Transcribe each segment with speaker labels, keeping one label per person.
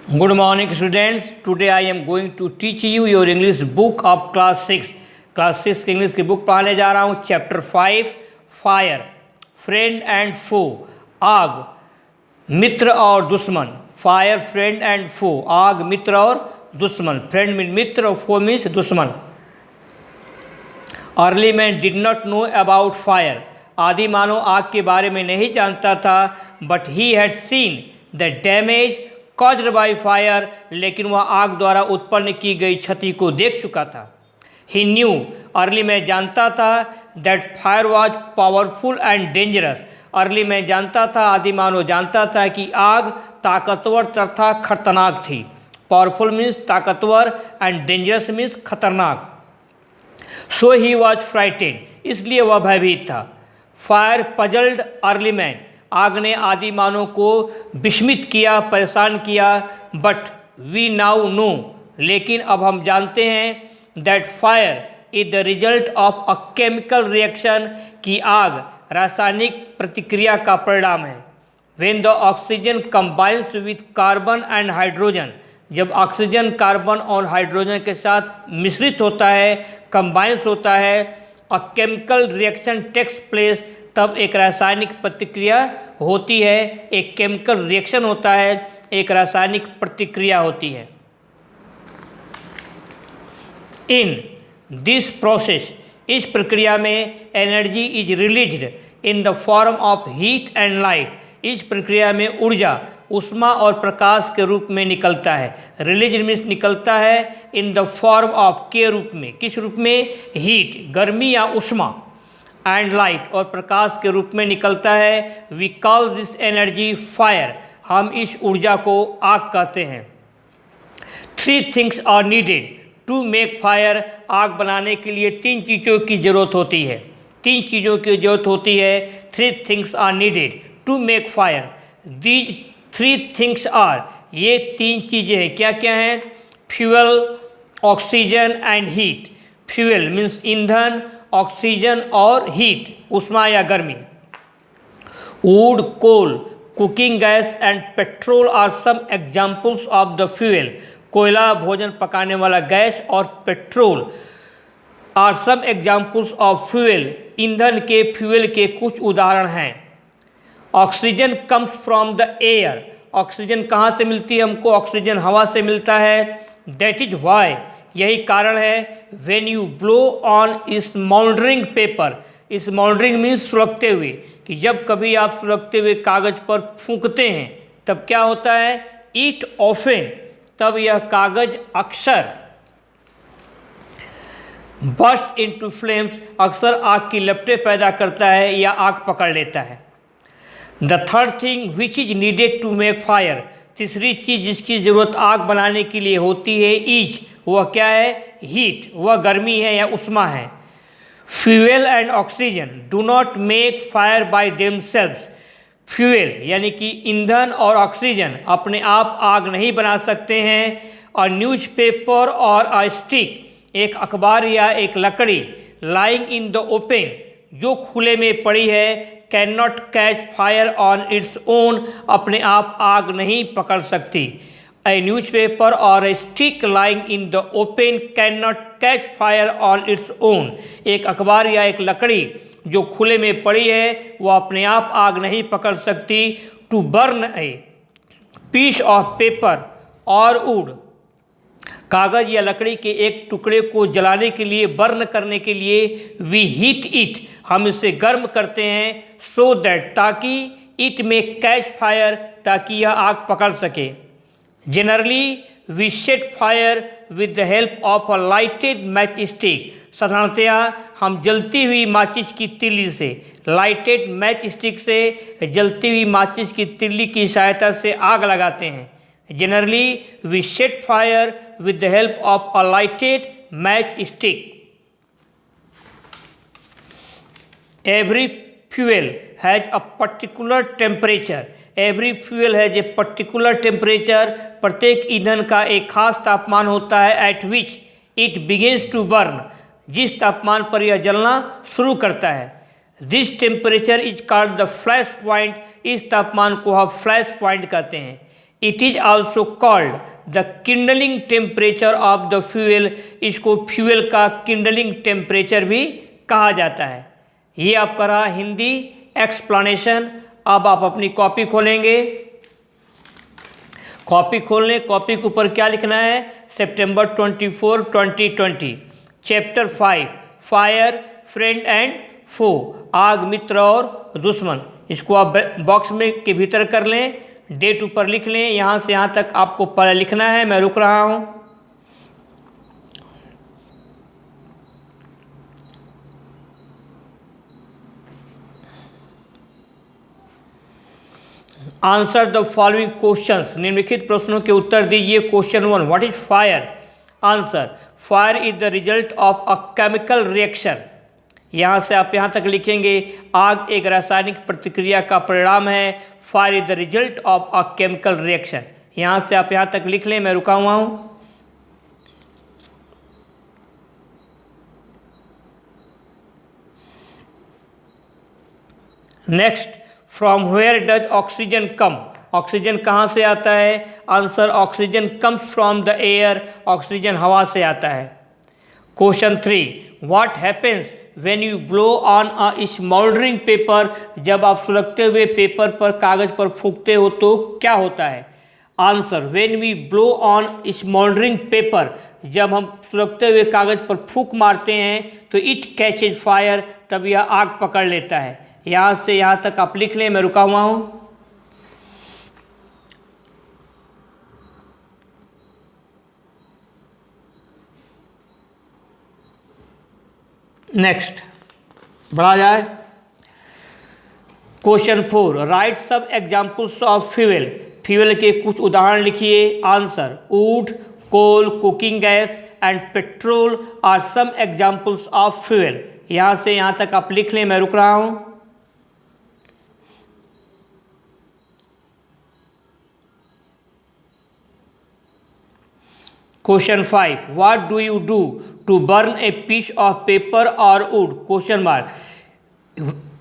Speaker 1: Good morning students. Today I am going to teach you your English book of class 6. Class 6 की English की book पढ़ाने जा रहा हूँ. चैप्टर 5 फायर, फ्रेंड एंड फो, आग, मित्र और दुश्मन. फायर, फ्रेंड एंड फो, आग, मित्र और दुश्मन. फ्रेंड मीन मित्र और फो मीन्स दुश्मन. Early man did not know about fire. आदि मानव आग के बारे में नहीं जानता था. But he had seen the damage caused by fire, लेकिन वह आग द्वारा उत्पन्न की गई क्षति को देख चुका था. ही न्यू, अर्ली में जानता था, that fire was powerful and dangerous. Early में जानता था, आदि मानव जानता था कि आग ताकतवर तथा खतरनाक थी. पावरफुल मीन्स ताकतवर एंड डेंजरस मीन्स खतरनाक. सो ही वॉज फ्राइटेड, इसलिए वह भयभीत था. फायर पजल्ड अर्ली मैन, आग ने आदि मानव को विस्मित किया, परेशान किया. बट वी नाउ नो, लेकिन अब हम जानते हैं, that fire is the result of a chemical reaction, कि आग रासायनिक प्रतिक्रिया का परिणाम है. When the oxygen combines with carbon and hydrogen, जब ऑक्सीजन कार्बन और हाइड्रोजन के साथ मिश्रित होता है, कंबाइंस होता है, a chemical reaction takes place, तब एक रासायनिक प्रतिक्रिया होती है. एक केमिकल रिएक्शन होता है, एक रासायनिक प्रतिक्रिया होती है. इन दिस प्रोसेस, इस प्रक्रिया में energy is released in the form of heat and light. इस प्रक्रिया में ऊर्जा ऊष्मा और प्रकाश के रूप में निकलता है. रिलीज मीन्स निकलता है, इन द फॉर्म ऑफ के रूप में. किस रूप में? हीट, गर्मी या ऊष्मा, एंड लाइट और प्रकाश के रूप में निकलता है. We call this energy fire, हम इस ऊर्जा को आग कहते हैं. 3 things are needed to make fire, आग बनाने के लिए 3 चीज़ों की ज़रूरत होती है. 3 चीज़ों की ज़रूरत होती है. 3 things are needed to make fire. These 3 things are, ये 3 चीज़ें हैं. क्या क्या हैं? Fuel, oxygen and heat. Fuel means ईंधन, ऑक्सीजन और हीट ऊष्मा या गर्मी. Wood, coal, cooking gas and petrol are some examples of the fuel. कोयला भोजन पकाने वाला गैस और petrol are some examples of fuel, ईंधन के फ्यूल के कुछ उदाहरण हैं. Oxygen comes from the air, oxygen कहाँ से मिलती है हमको? ऑक्सीजन हवा से मिलता है. दैट इज वाई, यही कारण है, when you blow on smouldering paper, smouldering means सुलगते हुए, कि जब कभी आप सुलगते हुए कागज पर फूंकते हैं तब क्या होता है? इट ऑफन, तब यह कागज अक्सर बर्स्ट इनटू फ्लेम्स, अक्सर आग की लपटें पैदा करता है या आग पकड़ लेता है. The third thing which is needed to make fire, तीसरी चीज़ जिसकी ज़रूरत आग बनाने के लिए होती है, इज, वह क्या है? हीट, वह गर्मी है या उष्मा है. Fuel and oxygen do not make fire by themselves. Fuel यानी कि ईंधन और ऑक्सीजन अपने आप आग नहीं बना सकते हैं. और न्यूज़पेपर और अ स्टिक, एक अखबार या एक लकड़ी, लाइंग इन द ओपन, जो खुले में पड़ी है, can not catch fire on its own, अपने आप आग नहीं पकड़ सकती. A newspaper or a stick lying in the open cannot catch fire on its own. एक अखबार या एक लकड़ी जो खुले में पड़ी है, वो अपने आप आग नहीं पकड़ सकती. To burn a piece of paper or wood, कागज या लकड़ी के एक टुकड़े को जलाने के लिए, बर्न करने के लिए, we heat it, हम इसे गर्म करते हैं, so that, ताकि, it may catch fire, ताकि यह आग पकड़ सके. Generally, we set fire with the help of a lighted matchstick. साधारणतया हम जलती हुई माचिस की तिल्ली से, लाइटेड मैच स्टिक से, जलती हुई माचिस की तिल्ली की सहायता से आग लगाते हैं. Generally, we set fire with the help of a lighted matchstick. Every fuel has a particular temperature. Every fuel है जो पर्टिकुलर टेम्परेचर, प्रत्येक ईंधन का एक खास तापमान होता है. At which it begins to burn, जिस तापमान पर यह जलना शुरू करता है. This temperature is called the flash point, इस तापमान को हम फ्लैश पॉइंट कहते हैं. It is also called the kindling temperature of the fuel. इसको फ्यूल का किंडलिंग टेम्परेचर भी कहा जाता है। ये आपका रहा हिंदी एक्सप्लेनेशन। अब आप अपनी कॉपी खोलेंगे, कॉपी खोल लें। कॉपी के ऊपर क्या लिखना है? सितंबर 24, 2020, चैप्टर 5 फायर फ्रेंड एंड फो, आग मित्र और दुश्मन। इसको आप बॉक्स में के भीतर कर लें, डेट ऊपर लिख लें। यहाँ से यहाँ तक आपको पहले लिखना है। मैं रुक रहा हूँ। आंसर द फॉलोइंग क्वेश्चंस, निम्नलिखित प्रश्नों के उत्तर दीजिए। Question 1, what is fire? Answer, fire is the result of a chemical reaction. यहाँ से आप यहाँ तक लिखेंगे, आग एक रासायनिक प्रतिक्रिया का परिणाम है। Fire is the result of a chemical reaction. यहाँ से आप यहाँ तक लिख लें। मैं रुका हुआ हूँ। Next, from where does oxygen come? Oxygen कहाँ से आता है? Answer, oxygen comes from the air. Oxygen हवा से आता है। Question 3, what happens when you blow on a smouldering paper? जब आप सुलगते हुए पेपर पर कागज पर फूंकते हो तो क्या होता है? Answer, when we blow on smouldering paper, जब हम सुलगते हुए कागज पर फूंक मारते हैं तो इट कैचेज फायर, तब यह आग पकड़ लेता है। यहाँ से यहाँ तक आप लिख लें। मैं रुका हुआ हूँ। नेक्स्ट बढ़ा जाए। Question 4, write some examples of fuel. Fuel के कुछ उदाहरण लिखिए। Answer, wood, coal, cooking gas and petrol are some examples of fuel. यहाँ से यहाँ तक आप लिख लें। मैं रुक रहा हूँ। Question 5, what do you do to burn a piece of paper और wood? Question mark,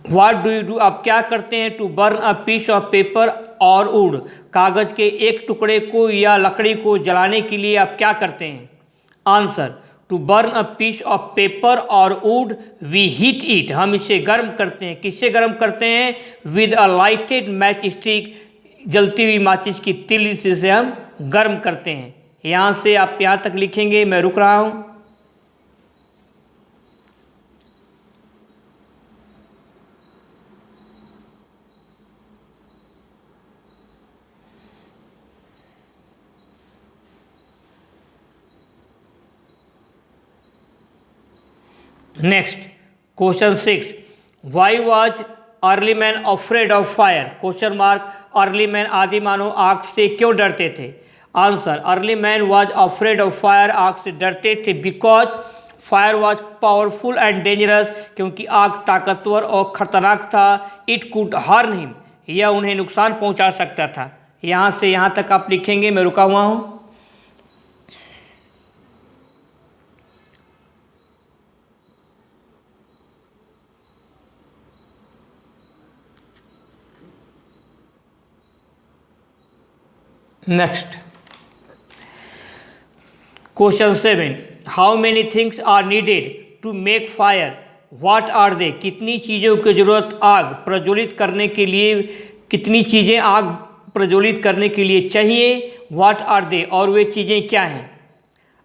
Speaker 1: what do you do, आप क्या करते हैं? To burn a piece of paper और वुड, कागज के एक टुकड़े को या लकड़ी को जलाने के लिए आप क्या करते हैं? Answer, to burn a piece of paper और वुड वी हीट इट, हम इसे गर्म करते हैं। किससे गर्म करते हैं? With a lighted matchstick, जलती हुई माचिस की तिल्ली से इसे हम गर्म करते हैं। यहाँ से आप यहाँ तक लिखेंगे। मैं रुक रहा हूँ। Next, question 6, why was early man afraid of fire? Question mark, early man आदि मानव आग से क्यों डरते थे? Answer, early man was afraid of fire, आग से डरते थे because fire was powerful and dangerous, क्योंकि आग ताकतवर और खतरनाक था। इट कुड हार्म हिम, यह उन्हें नुकसान पहुंचा सकता था। यहाँ से यहाँ तक आप लिखेंगे। मैं रुका हुआ हूँ। Next, question 7, how many things are needed to make fire? What are they? कितनी चीज़ों की ज़रूरत आग प्रज्वलित करने के लिए, कितनी चीज़ें आग प्रज्वलित करने के लिए चाहिए? व्हाट आर दे, और वे चीज़ें क्या हैं?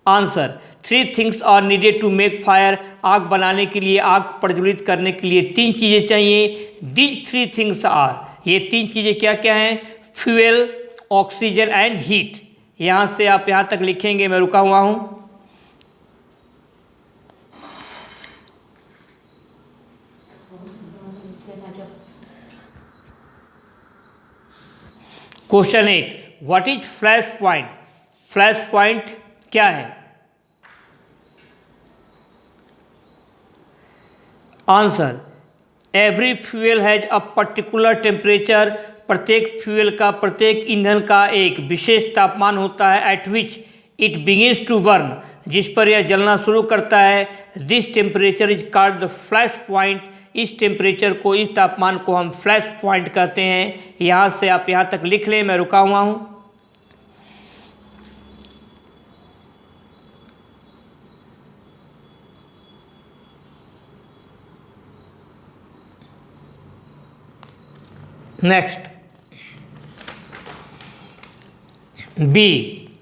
Speaker 1: Answer, 3 things are needed to make fire, आग बनाने के लिए, आग प्रज्वलित करने के लिए 3 चीज़ें चाहिए। दीज 3 थिंग्स आर, ये 3 चीज़ें क्या क्या हैं? Fuel, oxygen and heat. यहाँ से आप यहाँ तक लिखेंगे। मैं रुका हुआ हूँ। Question 8, what is flash point? Flash point क्या है? Answer, every fuel has a particular temperature, प्रत्येक फ्यूल का, प्रत्येक ईंधन का एक विशेष तापमान होता है। At which it begins to burn, जिस पर यह जलना शुरू करता है। This temperature is called the flash point, इस टेम्परेचर को, इस तापमान को हम फ्लैश पॉइंट कहते हैं। यहाँ से आप यहाँ तक लिख लें। मैं रुका हुआ हूँ। नेक्स्ट बी,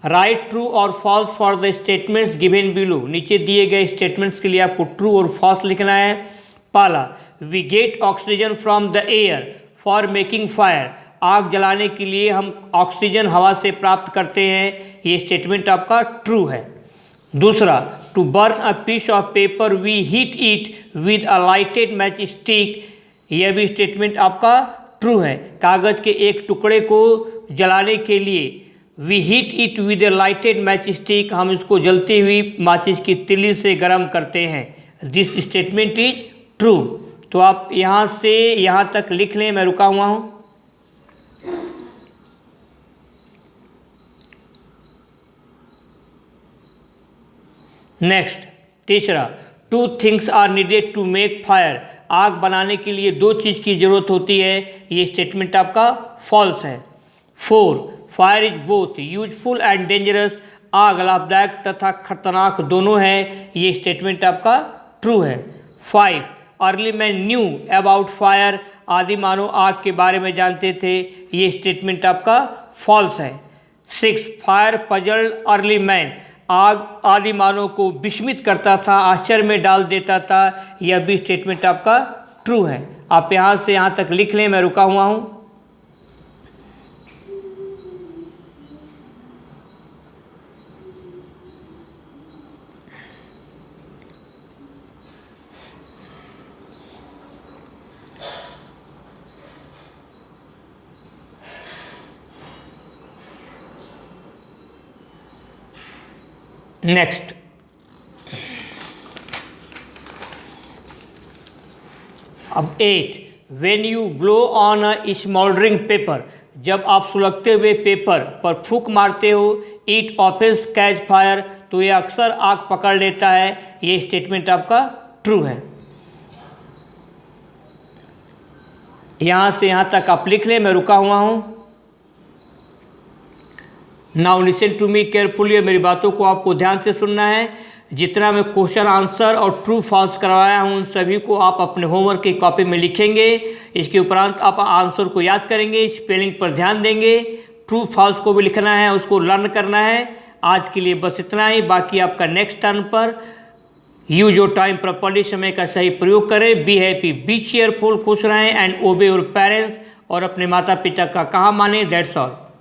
Speaker 1: राइट ट्रू और false for the statements given below. नीचे दिए गए स्टेटमेंट्स के लिए आपको ट्रू और फॉल्स लिखना है। पहला, we get oxygen from the air for making fire. आग जलाने के लिए हम ऑक्सीजन हवा से प्राप्त करते हैं, ये स्टेटमेंट आपका ट्रू है। दूसरा, to burn a piece of paper we heat it with a lighted matchstick, यह भी स्टेटमेंट आपका ट्रू है। कागज़ के एक टुकड़े को जलाने के लिए we heat it with a lighted matchstick, हम इसको जलती हुई माचिस की तिल्ली से गर्म करते हैं। This statement is true. तो आप यहाँ से यहाँ तक लिख लें, मैं रुका हुआ हूँ। नेक्स्ट तीसरा, two things are needed to make fire. आग बनाने के लिए दो चीज़ की ज़रूरत होती है, ये स्टेटमेंट आपका फॉल्स है। 4, fire is both useful and dangerous. आग लाभदायक तथा खतरनाक दोनों है, ये स्टेटमेंट आपका ट्रू है। 5, early man knew about fire. आदि मानव आग के बारे में जानते थे, ये स्टेटमेंट आपका फॉल्स है। 6, फायर पजल्ड अर्ली मैन। आग आदि मानव को विस्मित करता था, आश्चर्य में डाल देता था, यह भी स्टेटमेंट आपका ट्रू है। आप यहाँ से यहाँ तक लिख लें, मैं रुका हुआ हूँ। नेक्स्ट, अब 8, when you blow on a smouldering paper. जब आप सुलगते हुए पेपर पर फूंक मारते हो, इट ऑफेंस कैच फायर, तो ये अक्सर आग पकड़ लेता है, ये स्टेटमेंट आपका ट्रू है। यहाँ से यहाँ तक आप लिख लें, मैं रुका हुआ हूँ। Now listen to me carefully, मेरी बातों को आपको ध्यान से सुनना है। जितना मैं क्वेश्चन आंसर और ट्रू फॉल्स करवाया हूँ, उन सभी को आप अपने होमवर्क की कॉपी में लिखेंगे। इसके उपरांत आप आंसर को याद करेंगे, स्पेलिंग पर ध्यान देंगे, ट्रू फॉल्स को भी लिखना है, उसको लर्न करना है। आज के लिए बस इतना ही, बाकी आपका नेक्स्ट टर्न पर। यूज योर टाइम प्रॉपर्ली, समय का सही प्रयोग करें। बी हैप्पी, बी चेयरफुल, खुश रहें एंड ओबे योर पेरेंट्स, और अपने माता पिता का कहा माने। That's all.